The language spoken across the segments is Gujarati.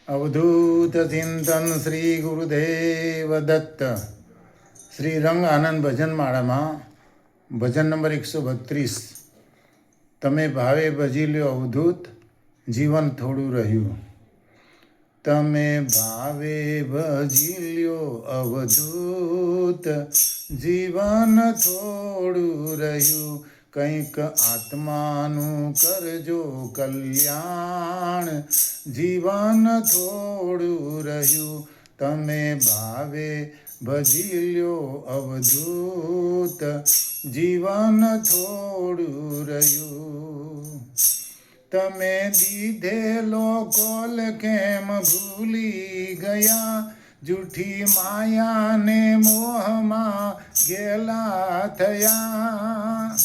अवधूत चिंतन श्री गुरुदेव दत्त श्री रंग आनंद भजन माळाમાં ભજન નંબર 132 તમે ભાવે ભજી લ્યો અવધૂત જીવન થોડું રહ્યું. તમે ભાવે ભજી લ્યો અવધૂત જીવન થોડું રહ્યું. કંઈક આત્માનું કરજો કલ્યાણ જીવન થોડું રહ્યું. તમે ભાવે ભજી લ્યો અવધૂત જીવન થોડું રહ્યું. તમે દીધેલો કોલ કેમ ભૂલી ગયા? જૂઠી માયાને મોહમાં ગેલા થયા.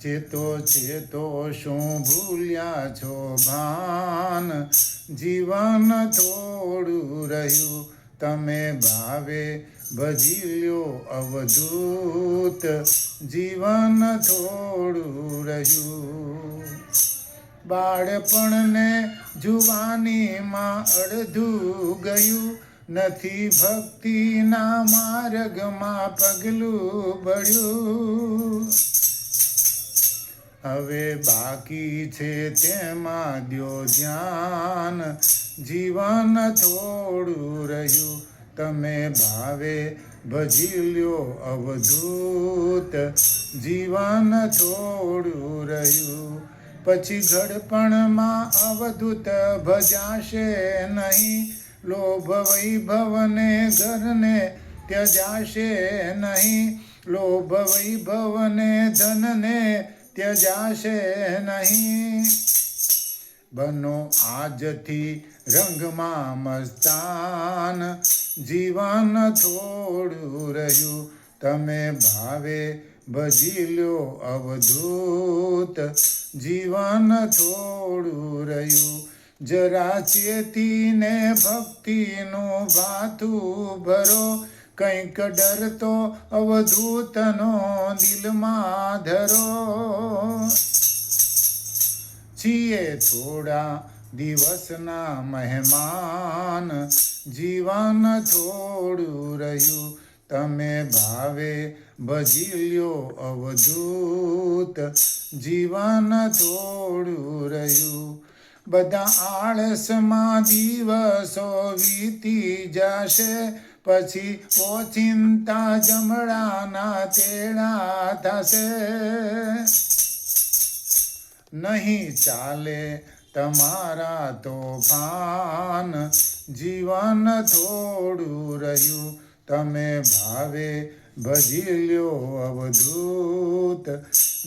ચેતો ચેતો શું ભૂલ્યા છો ભાન જીવન થોડું રહ્યું. તમે ભાવે ભજી લ્યો અવધૂત જીવન થોડું રહ્યું. બાળપણને જુવાનીમાં અડધું ગયું. નથી ભક્તિના માર્ગમાં પગલું બળ્યું. હવે બાકી છે તેમાં દ્યો ધ્યાન જીવન થોડું રહ્યું. તમે ભાવે ભજી લ્યો અવધૂત જીવન થોડું રહ્યું. પછી ઘડપણમાં અવધૂત ભજાશે નહીં. લોભ વૈભવને ઘરને ત્યજાશે નહીં. લોભ વૈભવને ધનને ત્યજાશે નહીં. બનો આજથી રંગમાં મસ્તાન જીવન થોડું રહ્યું. તમે ભાવે ભજી લ્યો અવધૂત જીવન થોડું રહ્યું. જરા ચેતીને ભક્તિનું ભાથું ભરો. કંઈક ડરતો અવધૂતનો દિલમાં ધરો. છીએ થોડા દિવસના મહેમાન જીવન થોડું રહ્યું. તમે ભાવે ભજી લ્યો અવધૂત જીવન થોડું રહ્યું. બધા આળસમાં દિવસો વીતી જશે. પછી ઓચિંતા જમણાના તેડા થશે. નહીં ચાલે તમારા તોફાન જીવન થોડું રહ્યું. તમે ભાવે ભજી લ્યો અવધૂત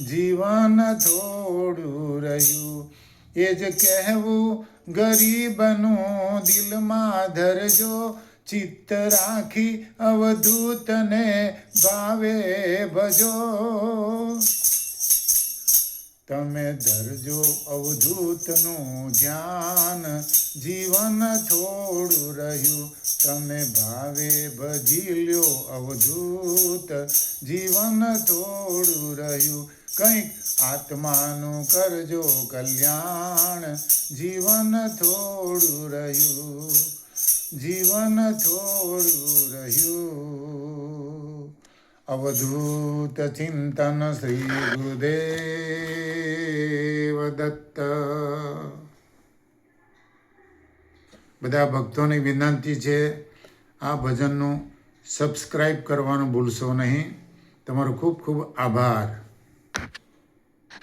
જીવન થોડું રહ્યું. એ જ કહેવું ગરીબનું દિલમાં ધરજો. ચિત્ત રાખી અવધૂતને ભાવે ભજો. તમે ધરજો અવધૂતનું ધ્યાન જીવન થોડું રહ્યું. તમે ભાવે ભજી લ્યો અવધૂત જીવન થોડું રહ્યું. કંઈક આત્માનું કરજો કલ્યાણ જીવન થોડું રહ્યું. જીવન થોડું રહ્યું. અવધૂત ચિંતન શ્રી ગુરુદેવ દત્ત. બધા ભક્તોની વિનંતી છે આ ભજનનું સબસ્ક્રાઈબ કરવાનું ભૂલશો નહીં. તમારો ખૂબ ખૂબ આભાર.